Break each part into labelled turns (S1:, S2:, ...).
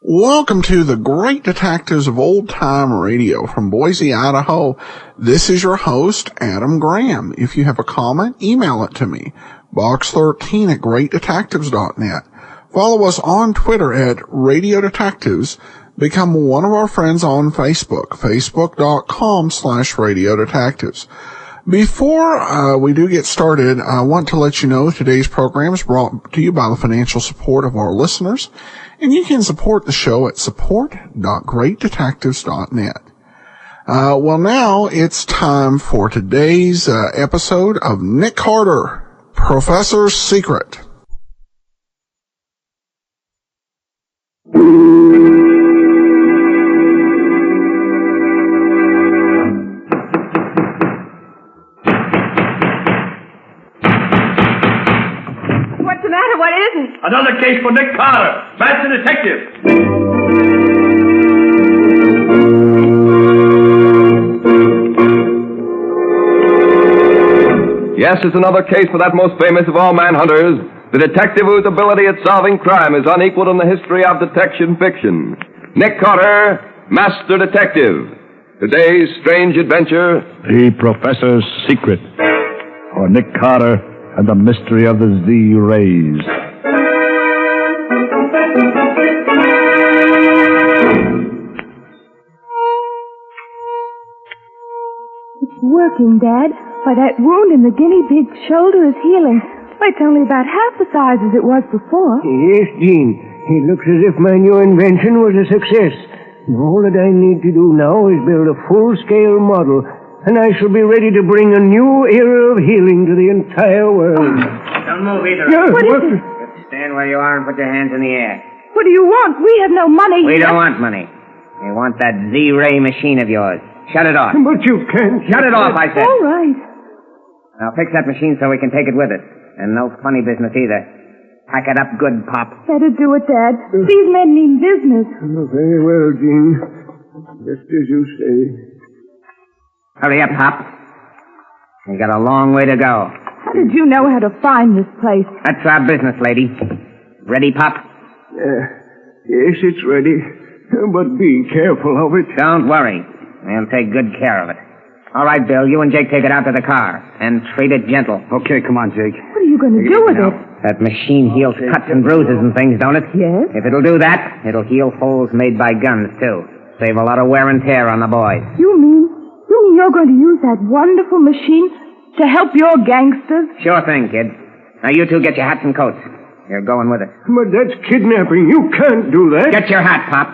S1: Welcome to the Great Detectives of Old Time Radio from Boise, Idaho. This is your host, Adam Graham. If you have a comment, email it to me, box13@greatdetectives.net. Follow us on Twitter at Radio Detectives. Become one of our friends on Facebook, facebook.com/Radio Detectives. Before we do get started, I want to let you know today's program is brought to you by the financial support of our listeners, and you can support the show at support.greatdetectives.net. Well, now it's time for today's episode of Nick Carter, Professor's Secret.
S2: What is it?
S3: Another case for Nick Carter, master detective.
S4: Yes, it's another case for that most famous of all manhunters, the detective whose ability at solving crime is unequaled in the history of detection fiction. Nick Carter, master detective. Today's strange adventure,
S5: The Professor's Secret, or Nick Carter and the Mystery of the Z-Rays.
S2: It's working, Dad. Why, that wound in the guinea pig's shoulder is healing. Why, it's only about half the size as it was before.
S6: Yes, Dean. It looks as if my new invention was a success. All that I need to do now is build a full-scale model, and I shall be ready to bring a new era of healing to the entire world.
S7: Don't move either.
S6: Yes,
S2: What is it?
S7: Just stand where you are and put your hands in the air.
S2: What do you want? We have no money.
S7: We don't want money. We want that Z-ray machine of yours. Shut it off.
S6: But you can't.
S7: Shut it off, I said.
S2: All right.
S7: Now fix that machine so we can take it with us. And no funny business either. Pack it up good, Pop.
S2: Better do it, Dad. These men mean business.
S6: Very well, Dean. Just as you say.
S7: Hurry up, Pop. We got a long way to go.
S2: How did you know how to find this place?
S7: That's our business, lady. Ready, Pop?
S6: Yes, it's ready. But be careful of it.
S7: Don't worry. We'll take good care of it. All right, Bill, you and Jake take it out to the car. And treat it gentle.
S3: Okay, come on, Jake.
S2: What are you going to do with it?
S7: That machine heals cuts and bruises and things, don't it?
S2: Yes.
S7: If it'll do that, it'll heal holes made by guns, too. Save a lot of wear and tear on the boys.
S2: You mean you're going to use that wonderful machine to help your gangsters?
S7: Sure thing, kid. Now you two get your hats and coats. You're going with us.
S6: But that's kidnapping. You can't do that.
S7: Get your hat, Pop.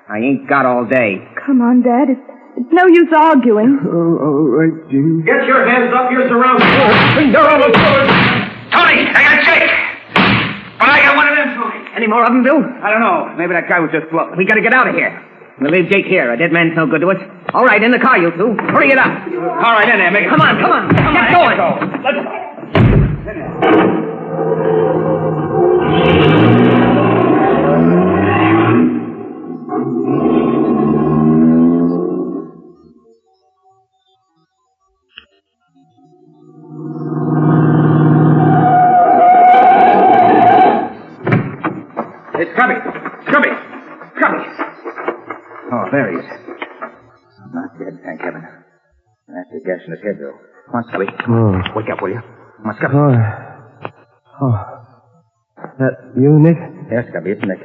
S7: I ain't got all day.
S2: Come on, Dad. It's no use arguing.
S6: All right, Dean.
S3: Get your hands up, you're surrounded.
S6: They're on the floor.
S3: Tony, I got Jake. But I got one of them, Tony.
S7: Any more of them, Bill? I don't know. Maybe that guy was just bluffing. We gotta get out of here. We'll leave Jake here. A dead man's no good to us. All right, in the car, you two. Hurry it up.
S3: All right, in there, make it.
S7: Come on. Get going.
S3: Let's go.
S7: It's Scubby. Oh, there he is. Not dead, thank heaven. That's the gas in his head, though. Come on, Scubby. Wake up, will you? Come on, Scubby.
S6: That you, Nick?
S7: Yes, Scubby, it's Nick.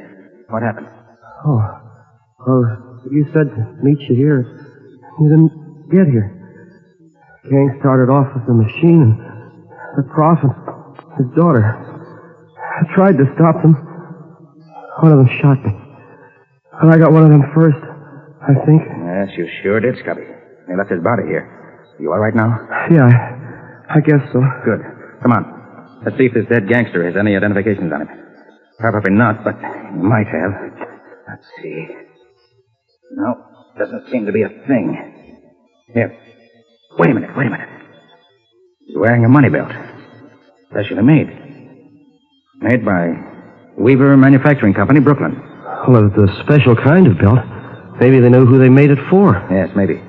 S7: What happened?
S6: You said to meet you here. You didn't get here. Gang started off with the machine and the prof and his daughter. I tried to stop them. One of them shot me. And I got one of them first, I think.
S7: Yes, you sure did, Scubby. They left his body here. You all right now?
S6: Yeah, I guess so.
S7: Good. Come on. Let's see if this dead gangster has any identifications on him. Probably not, but he might have. Let's see. No. Doesn't seem to be a thing. Here. Wait a minute. He's wearing a money belt. Specially made. Made by Weaver Manufacturing Company, Brooklyn.
S6: Well, it's a special kind of belt. Maybe they know who they made it for.
S7: Yes, maybe.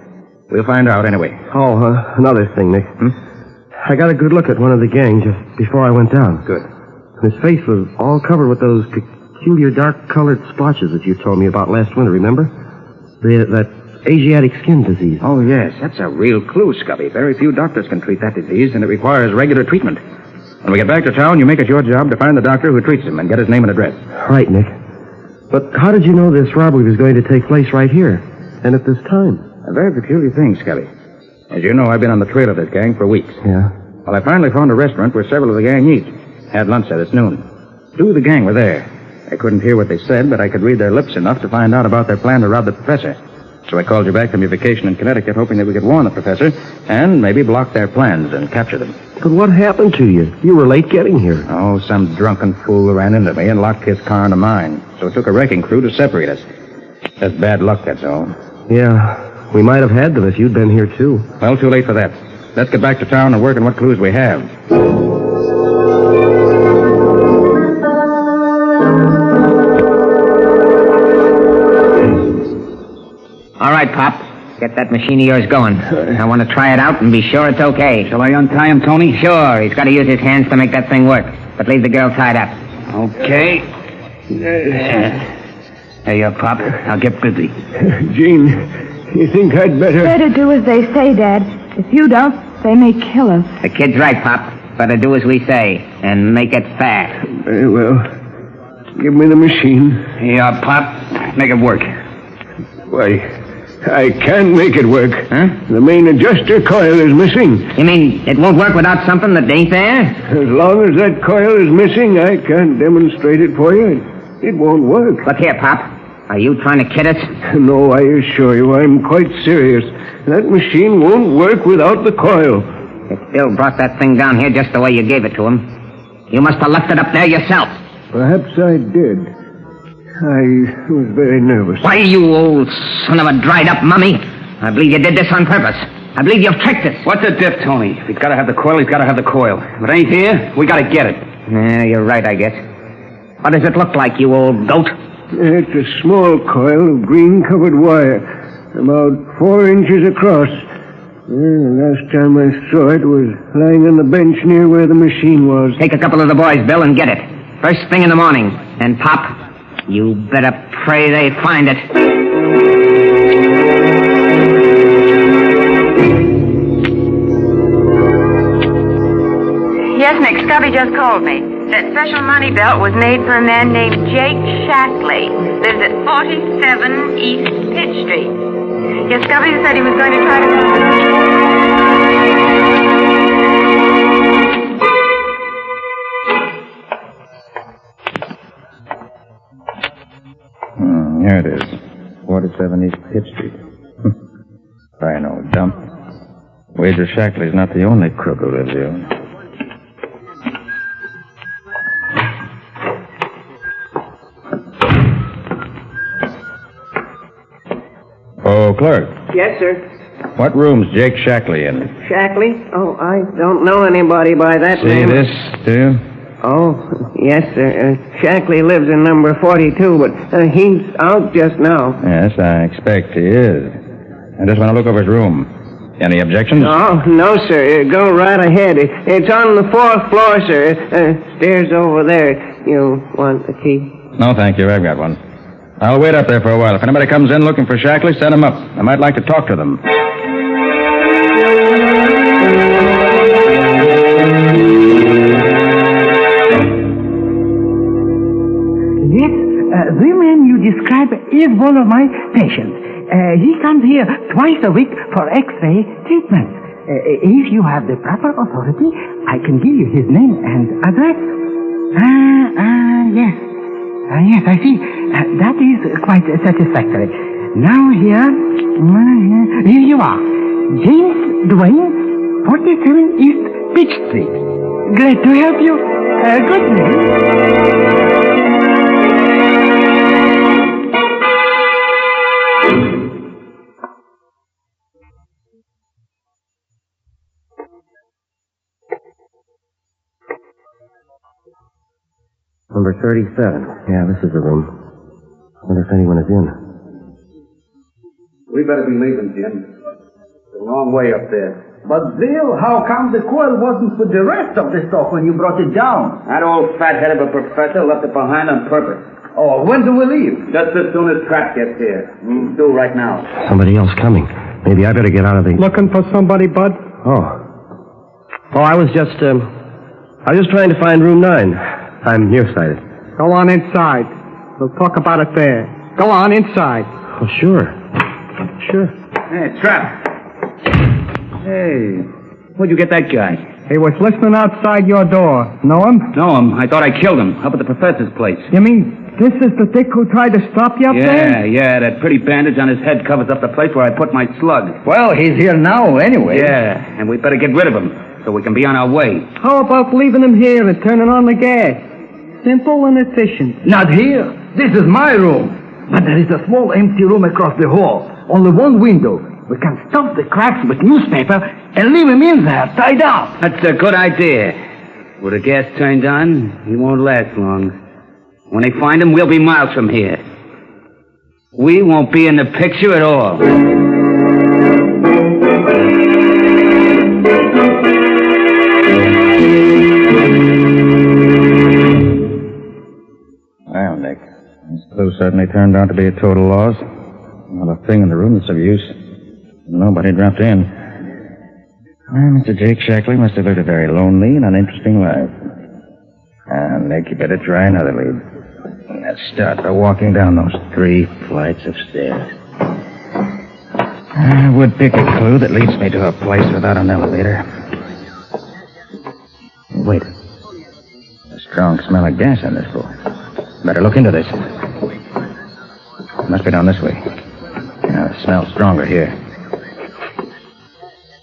S7: We'll find out anyway.
S6: Oh, another thing, Nick. I got a good look at one of the gang just before I went down.
S7: Good.
S6: His face was all covered with those peculiar dark-colored splotches that you told me about last winter, remember? That Asiatic skin disease.
S7: Oh, yes. That's a real clue, Scubby. Very few doctors can treat that disease, and it requires regular treatment. When we get back to town, you make it your job to find the doctor who treats him and get his name and address.
S6: Right, Nick. But how did you know this robbery was going to take place right here and at this time?
S7: A very peculiar thing, Scubby. As you know, I've been on the trail of this gang for weeks.
S6: Yeah?
S7: Well, I finally found a restaurant where several of the gang eat. Had lunch there this noon. 2 of the gang were there. I couldn't hear what they said, but I could read their lips enough to find out about their plan to rob the professor. So I called you back from your vacation in Connecticut, hoping that we could warn the professor and maybe block their plans and capture them.
S6: But what happened to you? You were late getting here.
S7: Oh, some drunken fool ran into me and locked his car into mine. So it took a wrecking crew to separate us. Just bad luck, that's all.
S6: Yeah, we might have had them if you'd been here, too.
S7: Well, too late for that. Let's get back to town and work on what clues we have.
S8: All right, Pop. Get that machine of yours going. I want to try it out and be sure it's okay.
S9: Shall I untie him, Tony?
S8: Sure. He's got to use his hands to make that thing work. But leave the girl tied up.
S9: Okay. There you are, Pop. I'll get busy.
S6: Gene, you think I'd better...
S2: Better do as they say, Dad. If you don't, they may kill us.
S8: The kid's right, Pop. Better do as we say and make it fast.
S6: Very well. Give me the machine.
S9: Here you are, Pop. Make it work.
S6: Why, I can't make it work.
S8: Huh?
S6: The main adjuster coil is missing.
S8: You mean it won't work without something that ain't there?
S6: As long as that coil is missing, I can't demonstrate it for you. It won't work.
S8: Look here, Pop. Are you trying to kid us?
S6: No, I assure you, I'm quite serious. That machine won't work without the coil.
S8: If Bill brought that thing down here just the way you gave it to him, you must have left it up there yourself.
S6: Perhaps I did. I was very nervous.
S8: Why, you old son of a dried-up mummy. I believe you did this on purpose. I believe you've tricked us.
S9: What's the diff, Tony? If he's got to have the coil, he's got to have the coil. If it ain't here, we got to get it.
S8: Yeah, you're right, I guess. What does it look like, you old goat?
S6: It's a small coil of green-covered wire, about 4 inches across. The last time I saw it was lying on the bench near where the machine was.
S8: Take a couple of the boys, Bill, and get it. First thing in the morning. And, Pop, you better pray they find it.
S10: Yes, Nick, Scubby just called me. That special money belt was made for a man named Jake Shackley. Lives at 47 East Pitt Street. Yes, Scubby said he was going to try to...
S7: Here it is. 47 East Pitt Street. I know, dump. Wager Shackley's not the only crook who lives here. Oh, clerk.
S11: Yes, sir.
S7: What room's Jake Shackley in?
S11: Shackley? Oh, I don't know anybody by that
S7: See
S11: name.
S7: this, do you?
S11: Oh, yes, sir. Shackley lives in number 42, but he's out just now.
S7: Yes, I expect he is. I just want to look over his room. Any objections?
S11: Oh, no, sir. Go right ahead. It's on the 4th floor, sir. Stairs over there. You want the key?
S7: No, thank you. I've got one. I'll wait up there for a while. If anybody comes in looking for Shackley, send them up. I might like to talk to them.
S12: Yes, the man you describe is one of my patients. He comes here twice a week for X-ray treatment. If you have the proper authority, I can give you his name and address. Yes. Yes, I see. That is quite satisfactory. Now here you are. James Duane, 47 East Pitt Street. Glad to help you. Good night.
S6: Number 37. Yeah, this is the room. Wonder if anyone is in.
S9: We better be leaving, Jim. It's a long way up there.
S13: But, Bill, how come the coil wasn't with the rest of the stuff when you brought it down?
S9: That old fathead of a professor left it behind on purpose.
S13: Oh, when do we leave?
S9: Just as soon as Pratt gets here. Do right now.
S6: Somebody else coming. Maybe I better get out of the...
S11: Looking for somebody, Bud?
S6: Oh, I was just trying to find room 9. I'm nearsighted.
S11: Go on inside. We'll talk about it there. Go on inside.
S6: Oh, sure. Sure.
S9: Hey, Trap. Hey, where'd you get that guy?
S11: He was listening outside your door. Know him?
S9: Know him. I thought I killed him up at the professor's place.
S11: You mean this is the dick who tried to stop you up there?
S9: Yeah. That pretty bandage on his head covers up the place where I put my slug.
S13: Well, he's here now anyway.
S9: Yeah, and we better get rid of him so we can be on our way.
S11: How about leaving him here and turning on the gas? Simple and efficient.
S13: Not here. This is my room. But there is a small empty room across the hall. Only one window. We can stuff the cracks with newspaper and leave him in there, tied up.
S9: That's a good idea. With the gas turned on, he won't last long. When they find him, we'll be miles from here. We won't be in the picture at all.
S7: Well, Nick, this clue certainly turned out to be a total loss. Not a thing in the room that's of use. Nobody dropped in. Well, Mr. Jake Shackley must have lived a very lonely and uninteresting life. Nick, you better try another lead. Let's start by walking down those 3 flights of stairs. I would pick a clue that leads me to a place without an elevator. Wait. A strong smell of gas on this floor. Better look into this. Must be down this way. Yeah, the smell's stronger here.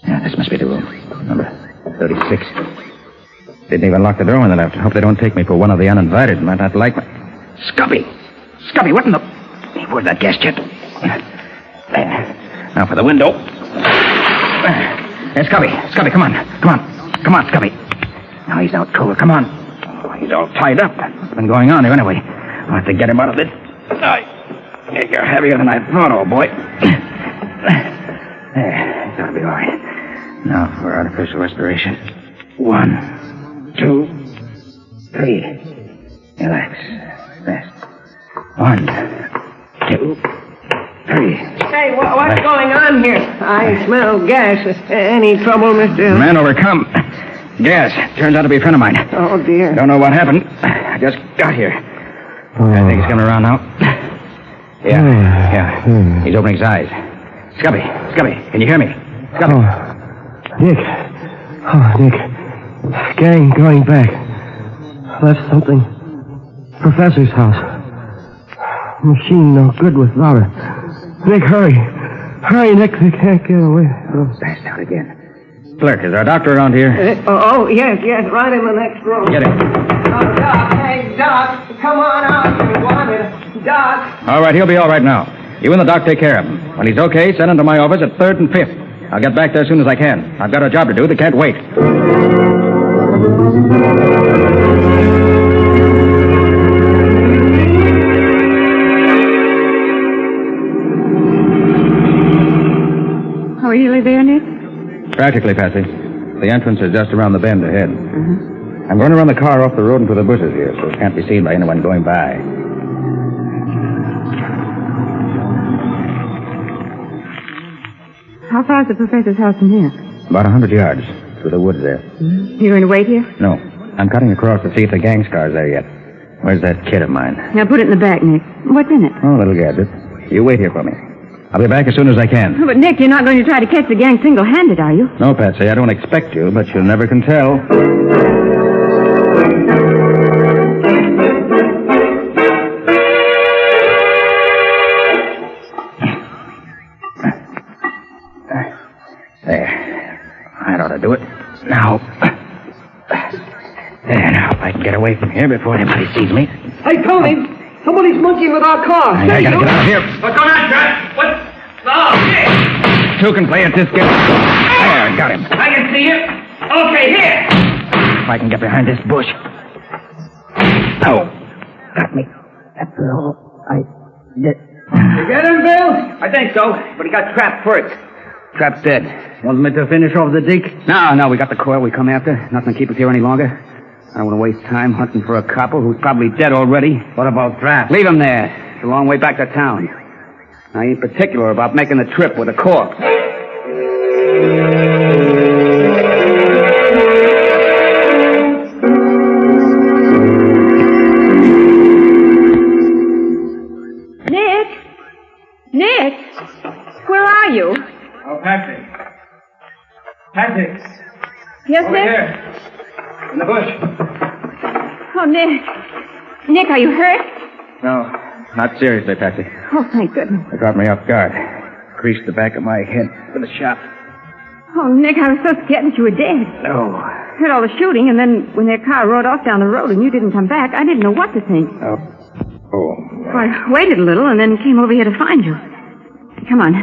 S7: Yeah, this must be the room. Number 36. Didn't even lock the door when they left. Hope they don't take me for one of the uninvited. Might not like me. Scubby! Scubby, what in the... Hey, where's that gas jet? There. Now for the window. Hey, Scubby. Scubby, come on. Come on, Scubby. Now he's out cold. Come on. Oh, he's all tied up. What's been going on here anyway? I'll have to get him out of this. You're heavier than I thought, old boy. There. He's got to be all right. Now for artificial respiration. 1, 2, 3. Relax. Rest. 1, 2, 3.
S11: Hey, what's going on here? I smell gas. Any trouble, Mr.
S7: Man overcome. Gas. Turns out to be a friend of mine.
S11: Oh, dear.
S7: Don't know what happened. I just got here. I think he's coming around now. Yeah. He's opening his eyes. Scubby, can you hear me? Scubby.
S6: Nick. Gang going back. Left something. Professor's house. Machine no good without her. Nick, hurry. Hurry, Nick. They can't get away.
S7: Passed out again. Clerk, is there a doctor around here?
S11: Yes, right in the next room.
S7: Get him.
S11: Oh, Doc, hey, Doc, come on out if you want it. Doc.
S7: All right, he'll be all right now. You and the doc take care of him. When he's okay, send him to my office at 3rd and 5th. I'll get back there as soon as I can. I've got a job to do that can't wait.
S10: Oh, are you really there, Nick?
S7: Practically, Patsy. The entrance is just around the bend ahead. I'm going to run the car off the road into the bushes here, so it can't be seen by anyone going by.
S10: How far is the professor's house from here?
S7: About 100 yards through the woods there.
S10: You going to wait here?
S7: No. I'm cutting across to see if the gang car's there yet. Where's that kit of mine?
S10: Now put it in the back, Nick. What's in it?
S7: Oh, a little gadget. You wait here for me. I'll be back as soon as I can.
S10: Oh, but, Nick, you're not going to try to catch the gang single-handed, are you?
S7: No, Patsy, I don't expect you, but you never can tell. That ought to do it. Now. There, now, if I can get away from here before anybody sees me.
S11: Hey, Tony, somebody's monkeying with our car.
S7: I gotta get out of here.
S3: What's going on, Trent? What? Oh, here.
S7: Two can play at this game. There, I got him.
S3: I can see you. Okay, here.
S7: If I can get behind this bush. Oh,
S12: got me. That's all I did.
S9: You get him, Bill? I think so, but he got trapped first. Trap's dead.
S13: Want me to finish off the dick?
S9: No, we got the coil we come after. Nothing to keep us here any longer. I don't want to waste time hunting for a copper who's probably dead already.
S13: What about Trap?
S9: Leave him there. It's a long way back to town. I ain't particular about making the trip with a corpse.
S10: Nick, where are you?
S9: Oh, Patsy. Patsy.
S10: Yes,
S9: Over
S10: Nick?
S9: here. In the bush.
S10: Oh, Nick. Nick, are you hurt?
S7: No, not seriously, Patsy.
S10: Oh, thank goodness.
S7: They caught me off guard. Creased the back of my head with a shot.
S10: Oh, Nick, I was so scared that you were dead.
S7: No.
S10: Heard all the shooting, and then when their car rode off down the road and you didn't come back, I didn't know what to think.
S7: Oh.
S10: So I waited a little and then came over here to find you. Come on.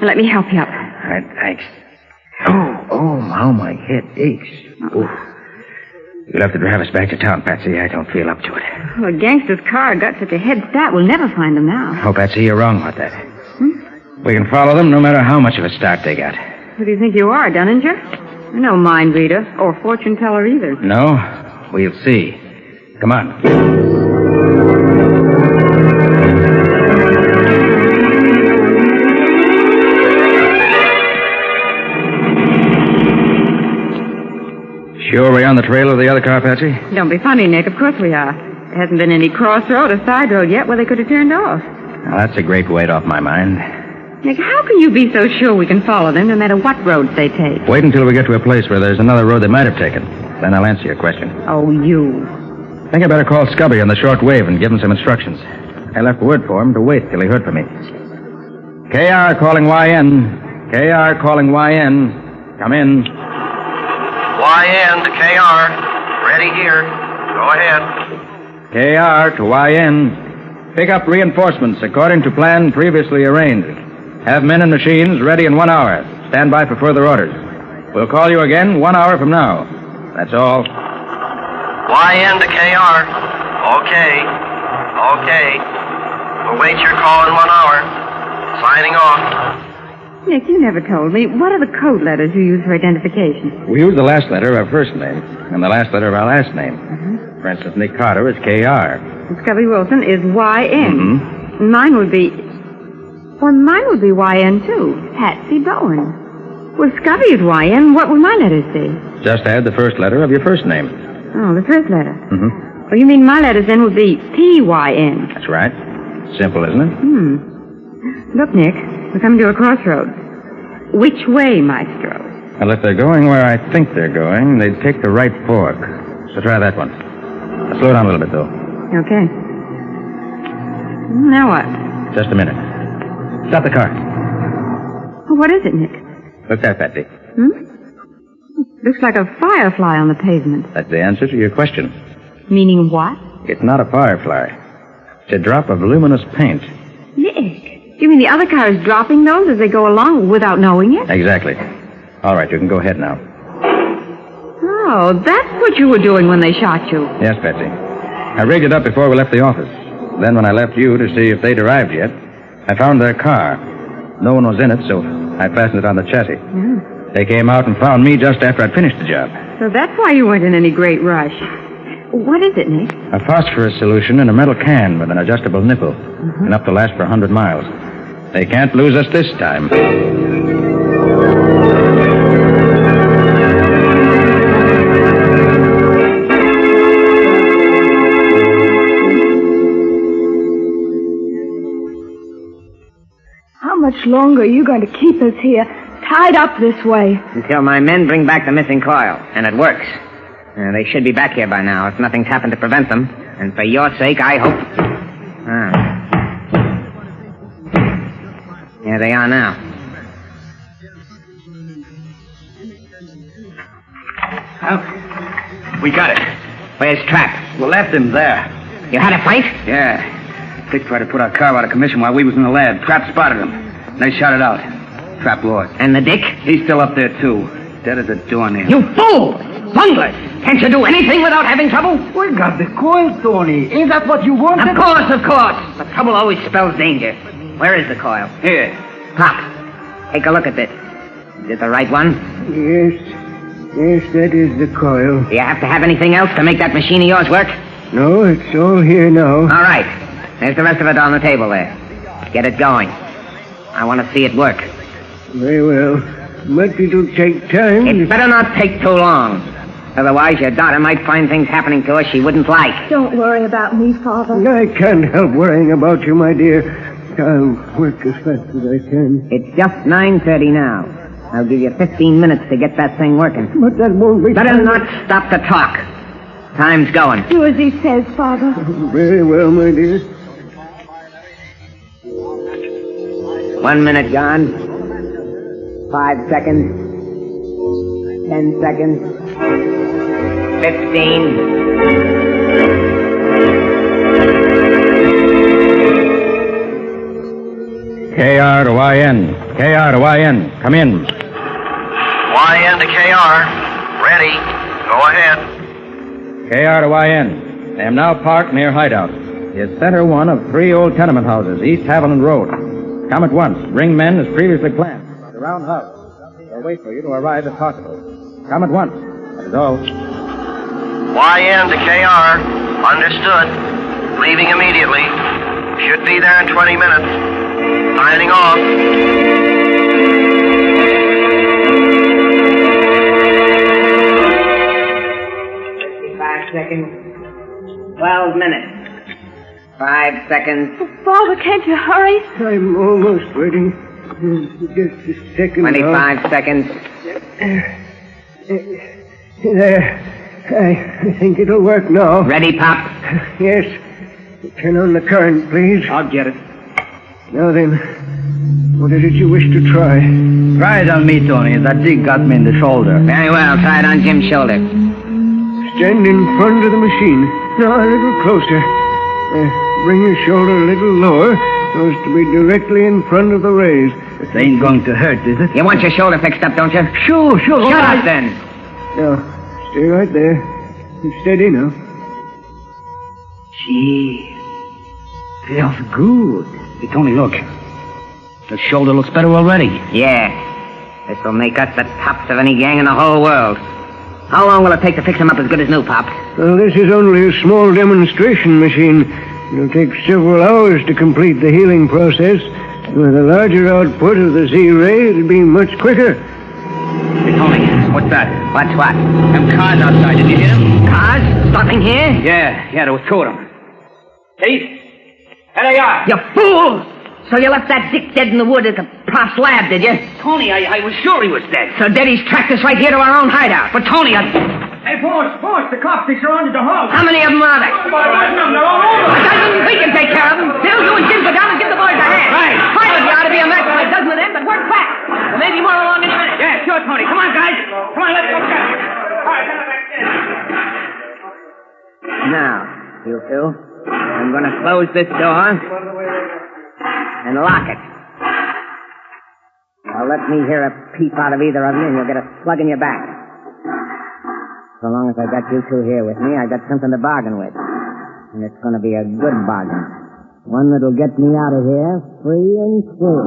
S10: Let me help you up.
S7: All right, thanks. Oh, how my head aches. Oof. You'll have to drive us back to town, Patsy. I don't feel up to it.
S10: Well, a gangster's car got such a head start, we'll never find them now.
S7: Oh, Patsy, you're wrong about that. We can follow them no matter how much of a start they got.
S10: Who do you think you are, Dunninger? You're no mind reader or fortune teller either.
S7: No? We'll see. Come on. Sure we're on the trail of the other car, Patsy?
S10: Don't be funny, Nick. Of course we are. There hasn't been any crossroad or side road yet where they could have turned off.
S7: Now, that's a great weight off my mind.
S10: Nick, how can you be so sure we can follow them no matter what roads they take?
S7: Wait until we get to a place where there's another road they might have taken. Then I'll answer your question.
S10: Oh, you.
S7: I think I better call Scubby on the short wave and give him some instructions. I left word for him to wait till he heard from me. KR calling YN. KR calling YN. Come in.
S14: YN to KR. Ready here. Go ahead.
S7: KR to YN. Pick up reinforcements according to plan previously arranged. Have men and machines ready in 1 hour. Stand by for further orders. We'll call you again 1 hour from now. That's all.
S14: YN to KR. Okay. We'll wait your call in 1 hour. Signing off.
S10: Nick, you never told me. What are the code letters you use for identification?
S7: We use the last letter of our first name and the last letter of our last name. For instance, Nick Carter is KR.
S10: And Scubby Wilson is YN. Mine would be YN, too. Patsy Bowen. Well, Scubby is YN. What would my letters be?
S7: Just add the first letter of your first name.
S10: Oh, the first letter. Well, you mean my letters then would be PYN.
S7: That's right. Simple, isn't it?
S10: Look, Nick, we're coming to a crossroads. Which way, Maestro?
S7: Well, if they're going where I think they're going, they'd take the right fork. So try that one. Slow down a little bit, though.
S10: Okay. Now what?
S7: Just a minute. Stop the car.
S10: What is it, Nick?
S7: Look there, Patsy.
S10: Looks like a firefly on the pavement.
S7: That's the answer to your question.
S10: Meaning what?
S7: It's not a firefly. It's a drop of luminous paint.
S10: Nick, you mean the other car is dropping those as they go along without knowing it?
S7: Exactly. All right, you can go ahead now.
S10: Oh, that's what you were doing when they shot you.
S7: Yes, Patsy. I rigged it up before we left the office. Then when I left you to see if they'd arrived yet, I found their car. No one was in it, so I fastened it on the chassis. They came out and found me just after I'd finished the job.
S10: So that's why you weren't in any great rush. What is it, Nick?
S7: A phosphorus solution in a metal can with an adjustable nipple. Enough to last for 100 miles. They can't lose us this time.
S2: How much longer are you going to keep us here, tied up this way?
S8: Until my men bring back the missing coil, and it works. They should be back here by now if nothing's happened to prevent them. And for your sake, I hope... Here they are now.
S9: Oh, we got it.
S8: Where's Trap?
S9: We left him there.
S8: You had a fight?
S9: Yeah. Dick tried to put our car out of commission while we was in the lab. Trap spotted him. They shot it out. Trap lost.
S8: And the Dick?
S9: He's still up there, too. Dead as a doornail.
S8: You fool! Bunglers! Can't you do anything without having trouble?
S13: We got the coil, Tony. Ain't that what you wanted?
S8: Of course. But trouble always spells danger. Where is the coil?
S9: Here.
S8: Pop, take a look at this. Is it the right one?
S11: Yes, that is the coil.
S8: Do you have to have anything else to make that machine of yours work?
S11: No, it's all here now.
S8: All right. There's the rest of it on the table there. Get it going. I want to see it work.
S11: Very well. But it'll take time.
S8: It better not take too long. Otherwise, your daughter might find things happening to us she wouldn't like.
S2: Don't worry about me, Father.
S11: I can't help worrying about you, my dear. I'll work as fast as I can.
S8: It's just 9:30 now. I'll give you 15 minutes to get that thing working.
S11: But that won't be...
S8: Better not stop to talk. Time's going.
S2: Do as he says, Father.
S11: Very well, my dear.
S8: 1 minute gone. 5 seconds. 10 seconds. 15.
S7: KR to YN. KR to YN. Come in.
S14: YN to KR. Ready. Go ahead.
S7: KR to YN. I am now parked near Hideout. It's center one of 3 old tenement houses, East Haviland Road. Come at once. Bring men as previously planned. The roundhouse. We'll wait for you to arrive if possible. Come at once. That is all.
S14: YN to KR. Understood. Leaving immediately. Should be there in 20 minutes. Signing off.
S8: 5 seconds. 12 minutes. 5 seconds.
S2: Father, can't you hurry?
S11: I'm almost ready. Just a second.
S8: 25 seconds.
S11: There. I think it'll work now.
S8: Ready, Pop?
S11: Yes. Turn on the current, please.
S9: I'll get it.
S11: Now then, what is it you wish to try?
S13: Try it on me, Tony. That dig got me in the shoulder.
S8: Very well. Try it on Jim's shoulder.
S11: Stand in front of the machine. Now, a little closer. Bring your shoulder a little lower, so as to be directly in front of the rays.
S13: It ain't going to hurt, is it?
S8: You want your shoulder fixed up, don't you?
S13: Sure.
S8: Shut up, then.
S11: Now, stay right there. Steady now.
S13: Gee, feels good. Hey, Tony, look. The shoulder looks better already.
S8: Yeah. This will make us the tops of any gang in the whole world. How long will it take to fix him up as good as new, Pop?
S11: Well, this is only a small demonstration machine. It'll take several hours to complete the healing process. With a larger output of the Z-ray, it'll be much quicker.
S9: Hey, Tony, what's that?
S8: What's what?
S9: Them cars outside, did you hear them?
S8: Cars? Stopping here?
S9: Yeah, there was 2 of them. Pete? There they are.
S8: You fool! So you left that dick dead in the wood at the Pross lab, did you?
S9: Tony, I was sure he was dead.
S8: So Daddy's tracked us right here to our own hideout.
S9: But Tony, Hey, boss, the cops, they surrounded the house.
S8: How many of them are there? A dozen. We can take care of them. Bill, you and Jim go down and give the boys a hand.
S9: Right.
S8: Pilot, you ought to be a match for a dozen of them, but work fast. There may be more along any minute.
S9: Yeah, sure, Tony. Come on, guys. Come on, let's go check. All right, come back in.
S8: Now, you two, I'm going to close this door and lock it. Now let me hear a peep out of either of you, and you'll get a slug in your back. So long as I got you two here with me, I got something to bargain with. And it's going to be a good bargain. One that'll get me out of here free and clear.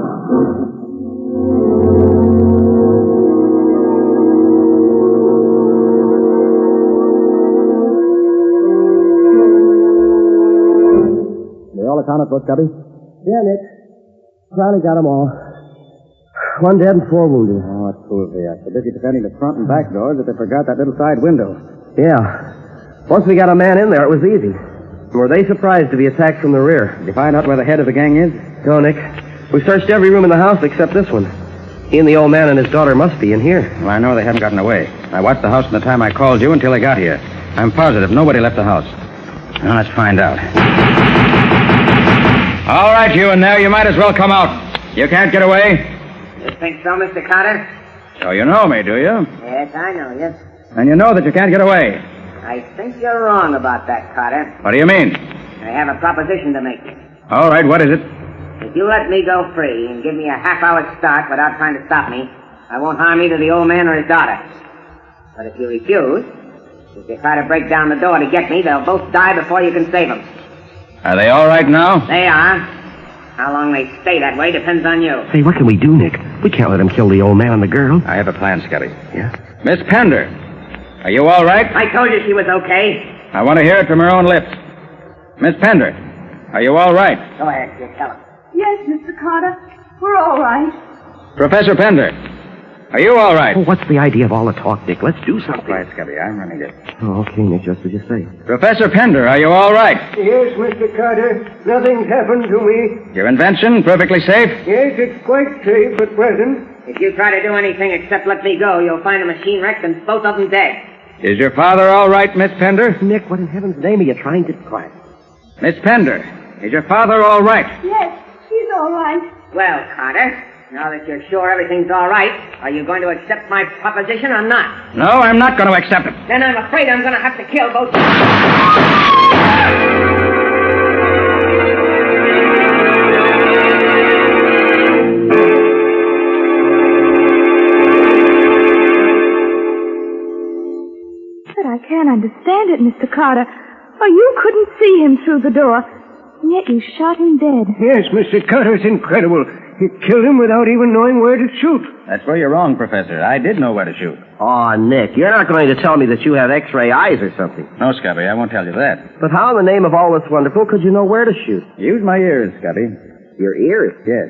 S6: They all accounted for, Scubby? Yeah, Nick. Finally got them all. 1 dead and 4 wounded.
S7: Oh, that's fools they are. So busy defending the front and back doors that they forgot that little side window.
S6: Yeah. Once we got a man in there, it was easy. Were they surprised to be attacked from the rear?
S7: Did you find out where the head of the gang is?
S6: No, Nick. We searched every room in the house except this one. He and the old man and his daughter must be in here.
S7: Well, I know they haven't gotten away. I watched the house from the time I called you until they got here. I'm positive nobody left the house. Now, let's find out. All right, you in there. You might as well come out. You can't get away.
S8: You think so, Mr. Carter?
S7: So you know me, do you?
S8: Yes, I know you.
S7: And you know that you can't get away.
S8: I think you're wrong about that, Carter.
S7: What do you mean?
S8: I have a proposition to make.
S7: All right, what is it?
S8: If you let me go free and give me a half-hour start without trying to stop me, I won't harm either the old man or his daughter. But if you refuse, if you try to break down the door to get me, they'll both die before you can save them.
S7: Are they all right now?
S8: They are. How long they stay that way depends on you.
S6: Hey, what can we do, Nick? We can't let him kill the old man and the girl.
S7: I have a plan, Scotty.
S6: Yeah?
S7: Miss Pender, are you all right?
S8: I told you she was okay.
S7: I want to hear it from her own lips. Miss Pender, are you all right?
S8: Go ahead, kid, tell him.
S2: Yes, Mr. Carter. We're all right.
S7: Professor Pender, are you all right?
S6: Oh, what's the idea of all the talk, Nick? Let's do something.
S7: Quiet, Scotty. I'm running it.
S6: Oh, okay, Nick, just as you say.
S7: Professor Pender, are you all right?
S11: Yes, Mr. Carter. Nothing's happened to me.
S7: Your invention perfectly safe?
S11: Yes, it's quite safe at present.
S8: If you try to do anything except let me go, you'll find the machine wrecked and both of them dead.
S7: Is your father all right, Miss Pender?
S6: Nick, what in heaven's name are you trying to... Quiet.
S7: Miss Pender, is your father all right?
S2: Yes, he's all right.
S8: Well, Carter, now that you're sure everything's all right, are you going to accept my proposition or not?
S7: No, I'm not going to accept it.
S8: Then I'm afraid I'm going to have to kill both of
S2: But I can't understand it, Mr. Carter. Oh, you couldn't see him through the door, and yet you shot him dead.
S11: Yes, Mr. Carter, it's incredible. He killed him without even knowing where to shoot.
S7: That's where you're wrong, Professor. I did know where to shoot.
S6: Oh, Nick, you're not going to tell me that you have X-ray eyes or something.
S7: No, Scubby, I won't tell you that.
S6: But how in the name of all that's wonderful could you know where to shoot?
S7: Use my ears, Scubby.
S6: Your ears?
S7: Yes.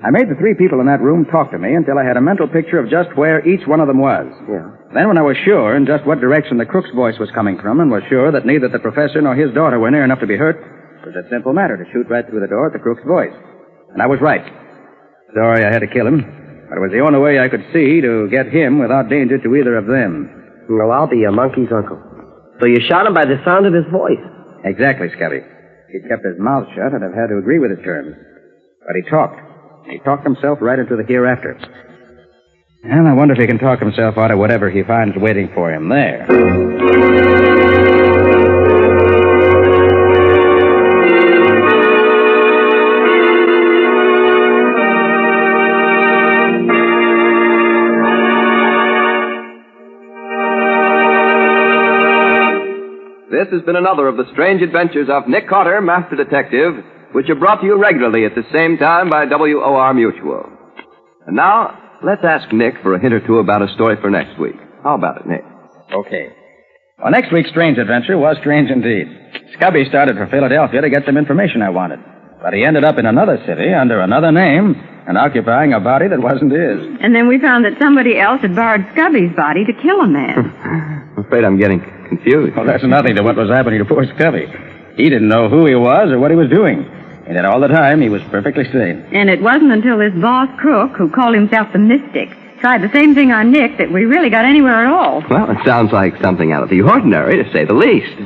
S7: I made the three people in that room talk to me until I had a mental picture of just where each one of them was.
S6: Yeah.
S7: Then when I was sure in just what direction the crook's voice was coming from and was sure that neither the professor nor his daughter were near enough to be hurt, it was a simple matter to shoot right through the door at the crook's voice. And I was right. Sorry I had to kill him, but it was the only way I could see to get him without danger to either of them.
S6: Well, I'll be a monkey's uncle. So you shot him by the sound of his voice?
S7: Exactly, Scubby. He'd kept his mouth shut, I'd have had to agree with his terms. But he talked. He talked himself right into the hereafter. And I wonder if he can talk himself out of whatever he finds waiting for him there. This has been another of the strange adventures of Nick Carter, Master Detective, which are brought to you regularly at the same time by WOR Mutual. And now, let's ask Nick for a hint or two about a story for next week. How about it, Nick? Okay. Well, next week's strange adventure was strange indeed. Scubby started for Philadelphia to get some information I wanted. But he ended up in another city under another name and occupying a body that wasn't his.
S10: And then we found that somebody else had borrowed Scubby's body to kill a man.
S7: I'm afraid I'm getting confused. Well, that's nothing to what was happening to poor Scubby. He didn't know who he was or what he was doing. And yet all the time, he was perfectly sane.
S10: And it wasn't until this boss crook, who called himself the Mystic, tried the same thing on Nick that we really got anywhere at all.
S4: Well, it sounds like something out of the ordinary, to say the least.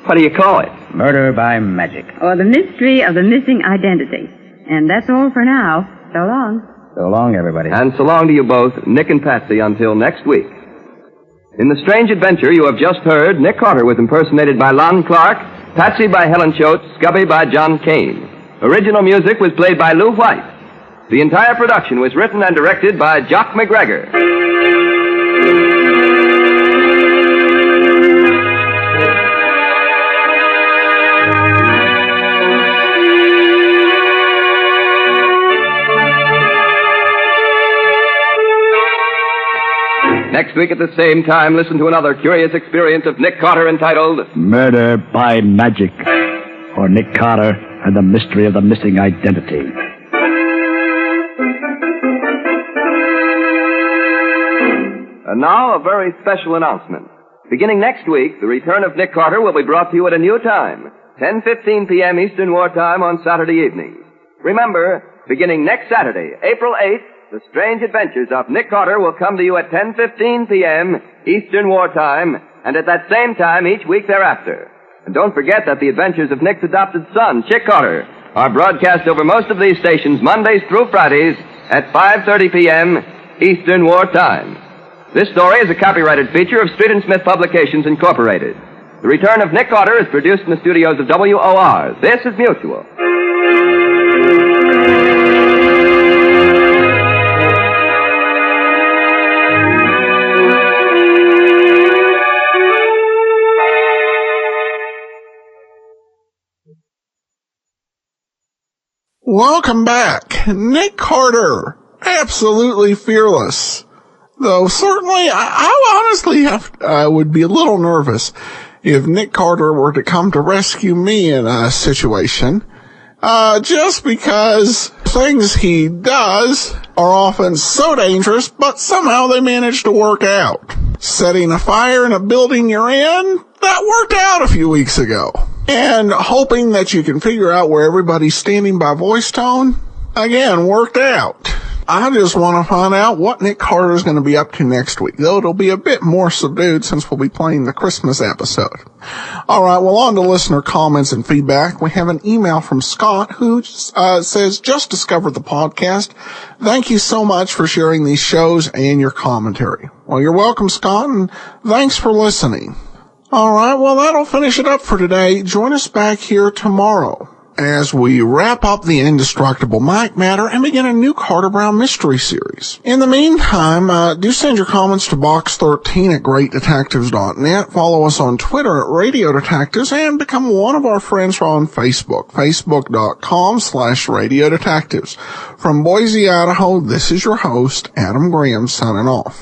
S4: What do you call it?
S7: Murder by magic.
S10: Or the mystery of the missing identity. And that's all for now. So long.
S7: So long, everybody.
S4: And so long to you both, Nick and Patsy, until next week. In the strange adventure you have just heard, Nick Carter was impersonated by Lon Clark, Patsy by Helen Choate, Scubby by John Kane. Original music was played by Lou White. The entire production was written and directed by Jock McGregor. Next week at the same time, listen to another curious experience of Nick Carter entitled
S5: Murder by Magic, or Nick Carter and the Mystery of the Missing Identity.
S4: And now, a very special announcement. Beginning next week, the return of Nick Carter will be brought to you at a new time, 10:15 p.m. Eastern Wartime on Saturday evenings. Remember, beginning next Saturday, April 8th, the strange adventures of Nick Carter will come to you at 10:15 p.m. Eastern Wartime, and at that same time each week thereafter. And don't forget that the adventures of Nick's adopted son, Chick Carter, are broadcast over most of these stations Mondays through Fridays at 5:30 p.m. Eastern Wartime. This story is a copyrighted feature of Street and Smith Publications, Incorporated. The return of Nick Carter is produced in the studios of WOR. This is Mutual.
S1: Welcome back. Nick Carter. Absolutely fearless. Though certainly, I honestly would be a little nervous if Nick Carter were to come to rescue me in a situation. Just because things he does are often so dangerous, but somehow they manage to work out. Setting a fire in a building you're in, that worked out a few weeks ago. And hoping that you can figure out where everybody's standing by voice tone, again, worked out. I just want to find out what Nick Carter is going to be up to next week, though it'll be a bit more subdued since we'll be playing the Christmas episode. All right, well, on to listener comments and feedback. We have an email from Scott who says, just discovered the podcast. Thank you so much for sharing these shows and your commentary. Well, you're welcome, Scott, and thanks for listening. All right, well, that'll finish it up for today. Join us back here tomorrow as we wrap up the indestructible Mike matter and begin a new Carter Brown mystery series. In the meantime, do send your comments to box13 at greatdetectives.net. Follow us on Twitter at Radio Detectives and become one of our friends on Facebook, facebook.com/Radio Detectives. From Boise, Idaho, this is your host, Adam Graham, signing off.